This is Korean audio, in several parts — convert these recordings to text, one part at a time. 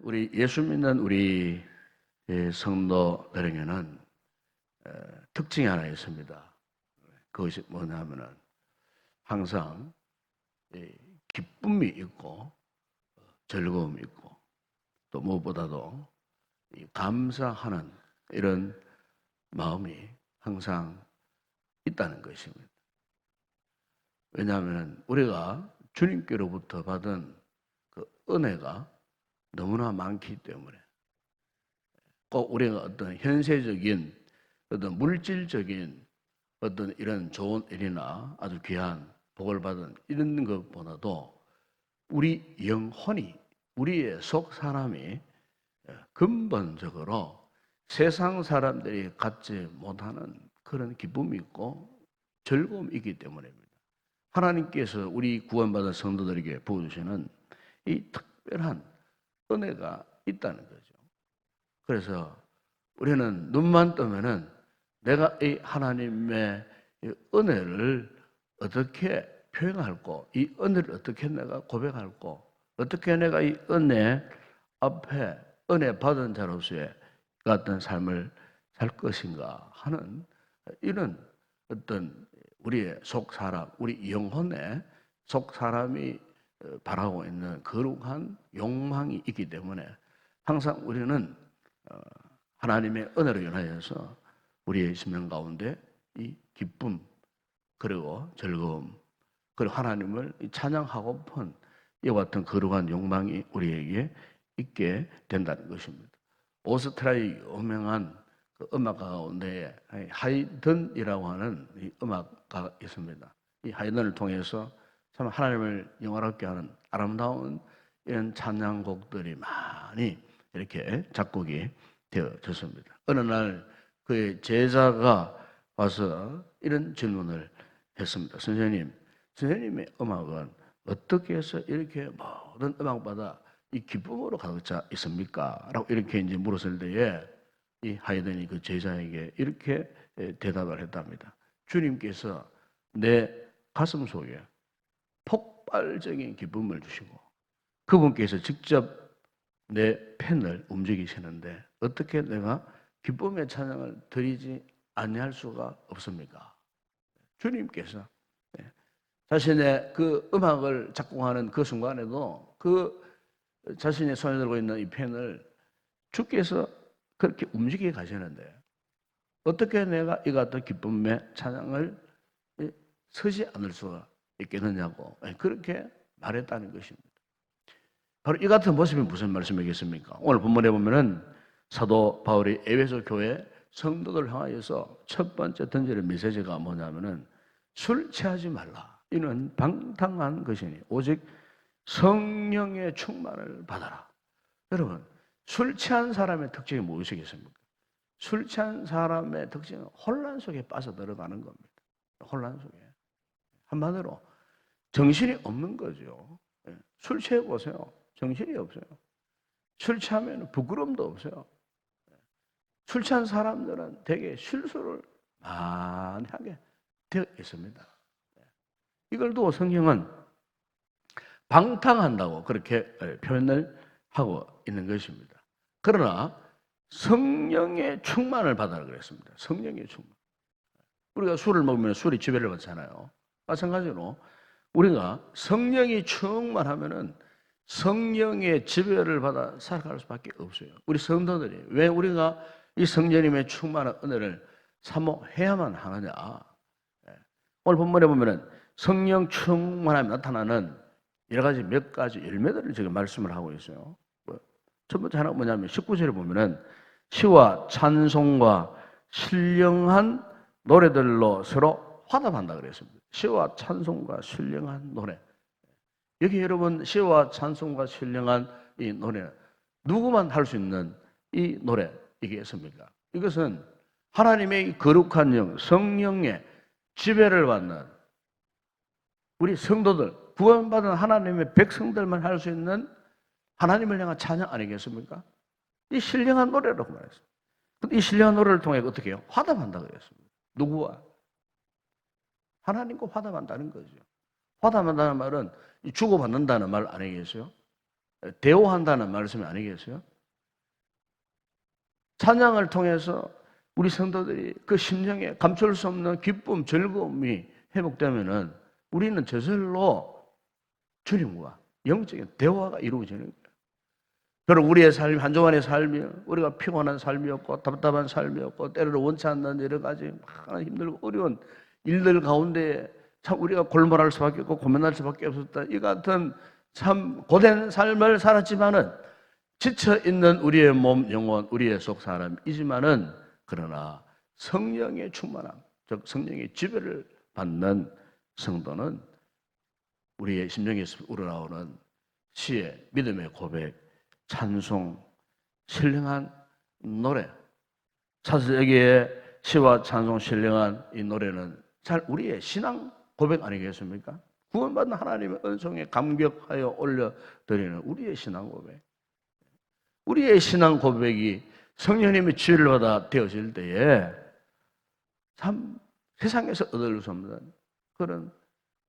우리 예수 믿는 우리 성도들에게는 특징이 하나 있습니다. 그것이 뭐냐면은 항상 기쁨이 있고 즐거움이 있고 또 무엇보다도 감사하는 이런 마음이 항상 있다는 것입니다. 왜냐하면 우리가 주님께로부터 받은 그 은혜가 너무나 많기 때문에 꼭 우리가 어떤 현세적인 어떤 물질적인 어떤 이런 좋은 일이나 아주 귀한 복을 받은 이런 것보다도 우리 영혼이 우리의 속 사람이 근본적으로 세상 사람들이 갖지 못하는 그런 기쁨이 있고 즐거움이 있기 때문입니다. 하나님께서 우리 구원받은 성도들에게 부어주시는 이 특별한 은혜가 있다는 거죠. 그래서 우리는 눈만 뜨면은 내가 이 하나님의 은혜를 어떻게 표현할고, 이 은혜를 어떻게 내가 고백할고, 어떻게 내가 이 은혜 앞에 은혜 받은 자로서의 같은 삶을 살 것인가 하는 이런 어떤 우리의 속 사람, 우리 영혼의 속 사람이 바라고 있는 거룩한 욕망이 있기 때문에 항상 우리는 하나님의 은혜로 인하여서 우리의 심령 가운데 이 기쁨 그리고 즐거움 그리고 하나님을 찬양하고픈 이와 같은 거룩한 욕망이 우리에게 있게 된다는 것입니다. 오스트리아의 유명한 그 음악가 가운데 하이든이라고 하는 이 음악가가 있습니다. 이 하이든을 통해서 참 하나님을 영화롭게 하는 아름다운 이런 찬양곡들이 많이 이렇게 작곡이 되어졌습니다. 어느 날 그의 제자가 와서 이런 질문을 했습니다. 선생님의 음악은 어떻게 해서 이렇게 모든 음악보다 이 기쁨으로 가득 차 있습니까? 라고 이렇게 이제 물었을 때에 이 하이든이 그 제자에게 이렇게 대답을 했답니다. 주님께서 내 가슴 속에 폭발적인 기쁨을 주시고 그분께서 직접 내 펜을 움직이시는데 어떻게 내가 기쁨의 찬양을 드리지 아니할 수가 없습니까? 주님께서 자신의 그 음악을 작곡하는 그 순간에도 그 자신의 손에 들고 있는 이 펜을 주께서 그렇게 움직이게 가시는데 어떻게 내가 이 같은 기쁨의 찬양을 서지 않을 수가 있겠느냐고 그렇게 말했다는 것입니다. 바로 이 같은 모습이 무슨 말씀이겠습니까? 오늘 본문에 보면은 사도 바울이 에베소 교회 성도들 향하여서 첫 번째 던지는 메시지가 뭐냐면은 술 취하지 말라. 이는 방탕한 것이니 오직 성령의 충만을 받아라. 여러분, 술 취한 사람의 특징이 무엇이겠습니까? 술 취한 사람의 특징은 혼란 속에 빠져들어가는 겁니다. 혼란 속에. 한마디로 정신이 없는 거죠. 술 취해 보세요. 정신이 없어요. 술 취하면 부끄러움도 없어요. 술 취한 사람들은 되게 실수를 많이 하게 되어 있습니다. 이걸 두고 성경은 방탕한다고 그렇게 표현을 하고 있는 것입니다. 그러나 성령의 충만을 받아라 그랬습니다. 성령의 충만. 우리가 술을 먹으면 술이 지배를 받잖아요. 마찬가지로 우리가 성령이 충만하면은 성령의 지배를 받아 살아갈 수밖에 없어요. 우리 성도들이 왜 우리가 이 성령님의 충만한 은혜를 사모해야만 하느냐? 오늘 본문에 보면은 성령 충만함이 나타나는 여러 가지 몇 가지 열매들을 지금 말씀을 하고 있어요. 첫 번째 하나가 뭐냐면 19절에 보면은 시와 찬송과 신령한 노래들로 서로 화답한다 그랬습니다. 시와 찬송과 신령한 노래. 여기 여러분 시와 찬송과 신령한 이 노래 누구만 할 수 있는 이 노래이겠습니까? 이것은 하나님의 거룩한 영, 성령의 지배를 받는 우리 성도들, 구원받은 하나님의 백성들만 할 수 있는 하나님을 향한 찬양 아니겠습니까? 이 신령한 노래라고 말했어요. 근데 이 신령한 노래를 통해 어떻게 해요? 화답한다 그랬습니다. 누구와? 하나님과 화답한다는 거죠. 화답한다는 말은 주고받는다는 말 아니겠어요? 대오한다는 말씀이 아니겠어요? 찬양을 통해서 우리 성도들이 그 심령에 감출 수 없는 기쁨, 즐거움이 회복되면은 우리는 저절로 주님과 영적인 대화가 이루어지는 거예요. 그럼 우리의 삶이 한 주간의 삶이 우리가 피곤한 삶이었고 답답한 삶이었고 때로는 원치 않는 여러 가지 많은 힘들고 어려운 일들 가운데 참 우리가 골몰할 수밖에 없고 고민할 수밖에 없었다. 이 같은 참 고된 삶을 살았지만은 지쳐 있는 우리의 몸, 영혼, 우리의 속 사람이지만은 그러나 성령의 충만함, 즉 성령의 지배를 받는 성도는 우리의 심령에서 우러나오는 시의 믿음의 고백, 찬송, 신령한 노래, 차세기의 시와 찬송 신령한 이 노래는 잘 우리의 신앙 고백 아니겠습니까? 구원받은 하나님의 은총에 감격하여 올려드리는 우리의 신앙 고백. 우리의 신앙 고백이 성령님의 지혜를 받아 되어질 때에 참 세상에서 얻을 수 없는 그런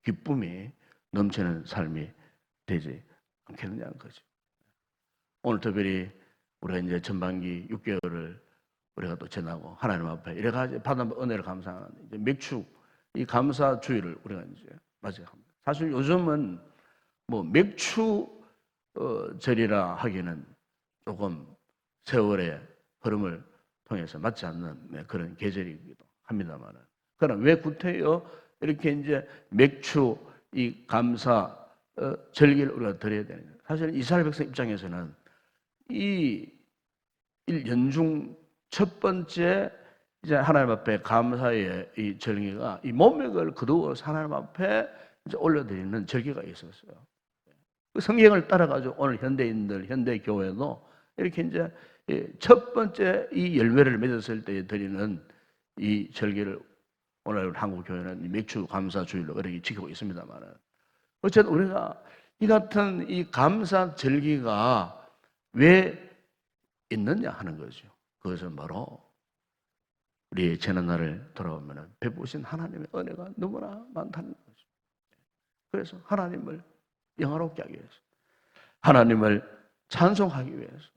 기쁨이 넘치는 삶이 되지 않겠느냐는 거죠. 오늘 특별히 우리가 이제 전반기 6개월을 우리가 또 지나고 하나님 앞에 여러 가지 받은 은혜를 감사하는 이제 맥주 이 감사 주일을 우리가 이제 맞이합니다. 사실 요즘은 뭐 맥주 절이라 하기는 조금 세월의 흐름을 통해서 맞지 않는 그런 계절이기도 합니다만, 그러나 왜 구태여 이렇게 이제 맥주 이 감사 절기를 우리가 드려야 되느냐? 사실 이스라엘 백성 입장에서는 이 연중 첫 번째 이제 하나님 앞에 감사의 이 절기가 이 몸맥을 거두어서 하나님 앞에 이제 올려드리는 절기가 있었어요. 그 성경을 따라가지고 오늘 현대인들, 현대 교회도 이렇게 이제 첫 번째 이 열매를 맺었을 때 드리는 이 절기를 오늘 한국 교회는 맥주 감사 주일로 이렇게 지키고 있습니다만은, 어쨌든 우리가 이 같은 이 감사 절기가 왜 있느냐 하는 거죠. 그것은 바로 우리의 지난날을 돌아보면 베푸신 하나님의 은혜가 너무나 많다는 거죠. 그래서 하나님을 영화롭게 하기 위해서, 하나님을 찬송하기 위해서,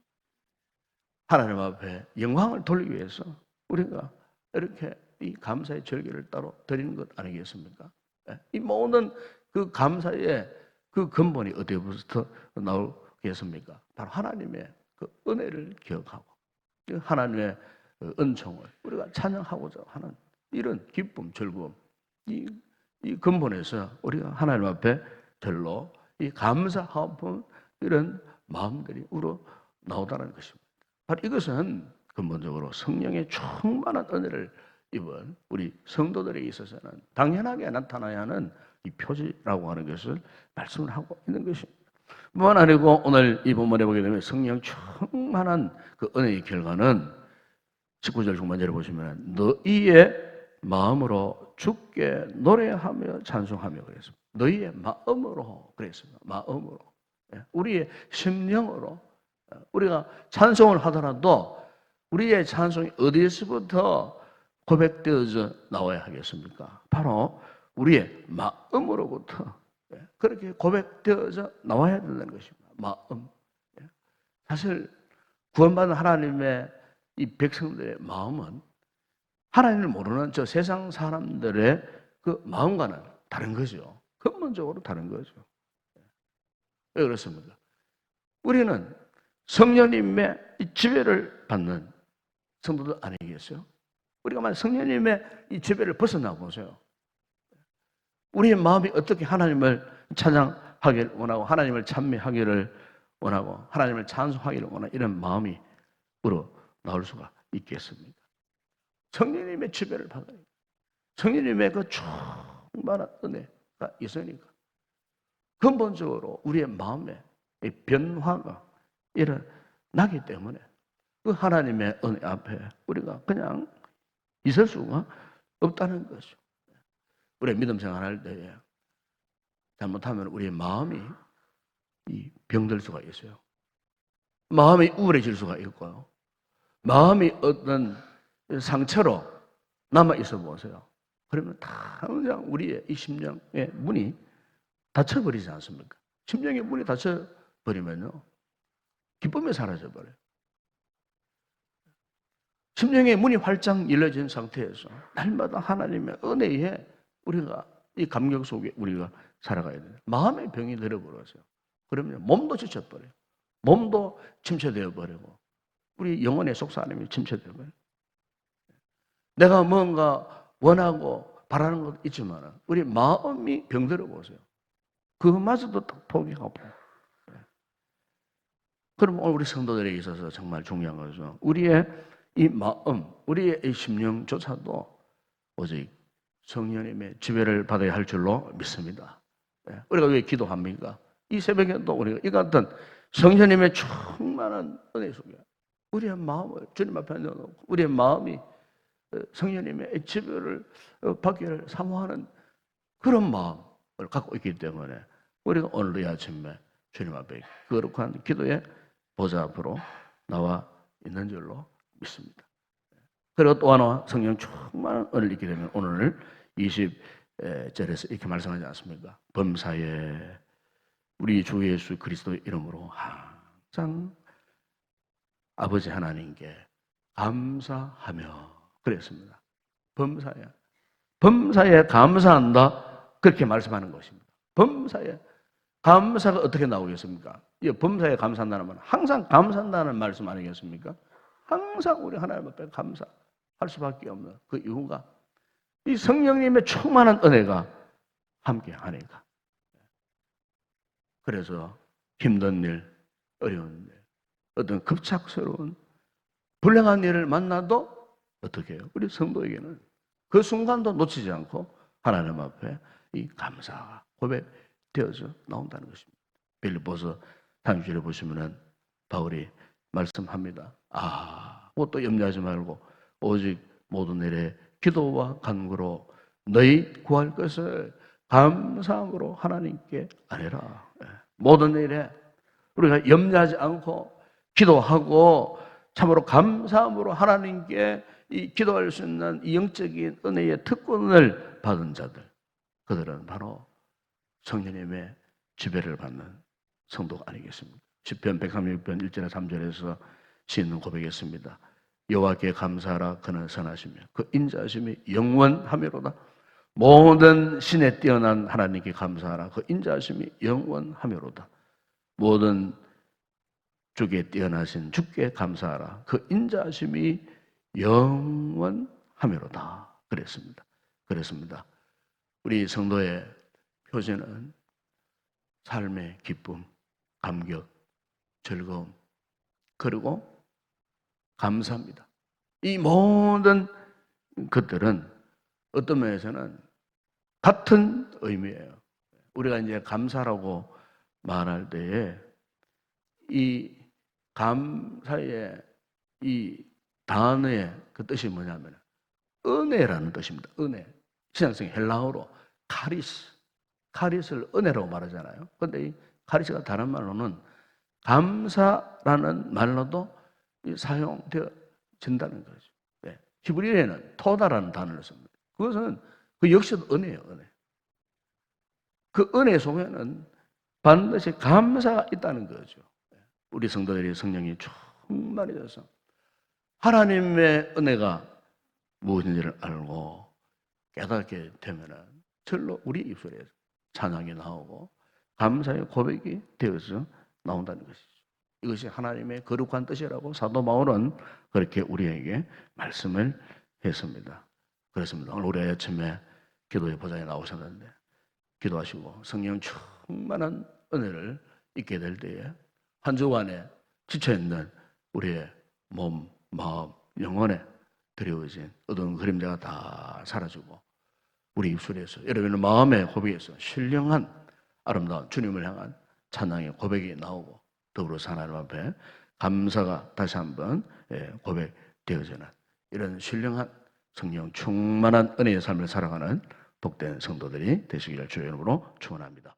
하나님 앞에 영광을 돌리기 위해서 우리가 이렇게 이 감사의 절기를 따로 드리는 것 아니겠습니까? 이 모든 그 감사의 그 근본이 어디부터 나오겠습니까? 바로 하나님의 그 은혜를 기억하고 하나님의 은총을 우리가 찬양하고자 하는 이런 기쁨, 즐거움, 이 근본에서 우리가 하나님 앞에 절로 이 감사하는 이런 마음들이 우러 나오다는 것입니다. 바로 이것은 근본적으로 성령의 충만한 은혜를 입은 우리 성도들에게 있어서는 당연하게 나타나야 하는 이 표지라고 하는 것을 말씀을 하고 있는 것입니다. 뿐만 아니고 오늘 이 본문에 보게 되면 성령 충만한 그 은혜의 결과는 19절 중반절에 보시면 너희의 마음으로 주께 노래하며 찬송하며 그랬습니다. 너희의 마음으로 그랬습니다. 마음으로. 우리의 심령으로 우리가 찬송을 하더라도 우리의 찬송이 어디에서부터 고백되어져 나와야 하겠습니까? 바로 우리의 마음으로부터 그렇게 고백되어져 나와야 된다는 것입니다. 마음. 사실 구원받은 하나님의 이 백성들의 마음은 하나님을 모르는 저 세상 사람들의 그 마음과는 다른 거죠. 근본적으로 다른 거죠. 왜 그렇습니까? 우리는 성령님의 이 지배를 받는 성도들 아니겠어요? 우리가 만약 성령님의 이 지배를 벗어나 보세요. 우리의 마음이 어떻게 하나님을 찬양하기를 원하고 하나님을 찬미하기를 원하고 하나님을 찬송하기를 원하는 이런 마음이 우러 나올 수가 있겠습니까? 성령님의 지배를 받아야 돼요. 성령님의 그 충만한 은혜가 있으니까 근본적으로 우리의 마음에 이 변화가 일어나기 때문에 그 하나님의 은혜 앞에 우리가 그냥 있을 수가 없다는 거죠. 우리 믿음 생활할 때에 잘못하면 우리의 마음이 병들 수가 있어요. 마음이 우울해질 수가 있고요. 마음이 어떤 상처로 남아 있어 보세요. 그러면 당장 우리의 이 심령의 문이 닫혀버리지 않습니까? 심령의 문이 닫혀버리면 버리면요, 기쁨이 사라져버려요. 심령의 문이 활짝 열려진 상태에서 날마다 하나님의 은혜에 우리가 이 감격 속에 우리가 살아가야 돼요. 마음의 병이 들어버려서요. 그러면 몸도 지쳐버려요. 몸도 침체되어 버리고 우리 영혼의 속사 안에 침체되어 버려요. 내가 뭔가 원하고 바라는 것도 있지만 우리 마음이 병들어 보세요. 그것마저도 딱 포기하고. 그럼 오늘 우리 성도들에게 있어서 정말 중요한 거죠. 우리의 이 마음, 우리의 이 심령조차도 오직 성령님의 지배를 받아야 할 줄로 믿습니다. 우리가 왜 기도합니까? 이 새벽에도 우리가 이 같은 성령님의 충만한 은혜 속에 우리의 마음을 주님 앞에 내어놓고 우리의 마음이 성령님의 지배를 받기를 사모하는 그런 마음을 갖고 있기 때문에 우리가 오늘 이 아침에 주님 앞에 거룩한 기도의 보좌 앞으로 나와 있는 줄로 믿습니다. 그리고 또 하나 성령 충만한 은혜를 잊게 되면 오늘 20절에서 이렇게 말씀하지 않습니까? 범사에 우리 주 예수 그리스도의 이름으로 항상 아버지 하나님께 감사하며 그랬습니다. 범사에 감사한다 그렇게 말씀하는 것입니다. 범사에 감사가 어떻게 나오겠습니까? 이 범사에 감사한다는 말은 항상 감사한다는 말씀 아니겠습니까? 항상 우리 하나님 앞에 감사할 수밖에 없는 그 이유가 이 성령님의 충만한 은혜가 함께 하니까. 그래서 힘든 일, 어려운 일, 어떤 급작스러운 불행한 일을 만나도 어떻게 해요? 우리 성도에게는 그 순간도 놓치지 않고 하나님 앞에 이 감사가 고백되어서 나온다는 것입니다. 빌립보서 3절에 보시면은 바울이 말씀합니다. 그것도 염려하지 말고 오직 모든 일에 기도와 간구로 너희 구할 것을 감사함으로 하나님께 아뢰라. 모든 일에 우리가 염려하지 않고 기도하고 참으로 감사함으로 하나님께 이 기도할 수 있는 이 영적인 은혜의 특권을 받은 자들, 그들은 바로 성령님의 지배를 받는 성도가 아니겠습니까? 시편 136편 1절에 3절에서 시인은 고백했습니다. 여호와께 감사하라. 그는 선하시며 그 인자하심이 영원하미로다. 모든 신에 뛰어난 하나님께 감사하라. 그 인자하심이 영원하미로다. 모든 주께 뛰어나신 주께 감사하라. 그 인자하심이 영원하미로다. 그랬습니다. 우리 성도의 표제는 삶의 기쁨, 감격, 즐거움, 그리고 감사합니다. 이 모든 것들은 어떤 면에서는 같은 의미예요. 우리가 이제 감사라고 말할 때에 이 감사의 이 단어의 그 뜻이 뭐냐면 은혜라는 뜻입니다. 은혜. 신약성 헬라어로 카리스를 은혜라고 말하잖아요. 그런데 이 카리스가 다른 말로는 감사라는 말로도 사용되어진다는 거죠. 히브리어에는 토다라는 단어를 씁니다. 그것은 그 역시도 은혜예요. 은혜. 그 은혜 속에는 반드시 감사가 있다는 거죠. 우리 성도들이 성령이 충만해져서 하나님의 은혜가 무엇인지를 알고 깨닫게 되면은 절로 우리 입술에 찬양이 나오고 감사의 고백이 되어서 나온다는 것이죠. 이것이 하나님의 거룩한 뜻이라고 사도 바울은 그렇게 우리에게 말씀을 했습니다. 그렇습니다. 오늘 우리 아침에 기도의 보좌에 나오셨는데 기도하시고 성령 충만한 은혜를 잊게 될 때에 한 주간에 지쳐있는 우리의 몸, 마음, 영혼에 드리워진 어두운 그림자가 다 사라지고 우리 입술에서 여러분의 마음의 고백에서 신령한 아름다운 주님을 향한 찬양의 고백이 나오고 더불어서 하나님 앞에 감사가 다시 한번 고백되어지는 이런 신령한 성령 충만한 은혜의 삶을 살아가는 복된 성도들이 되시기를 주의 이름으로 축원합니다.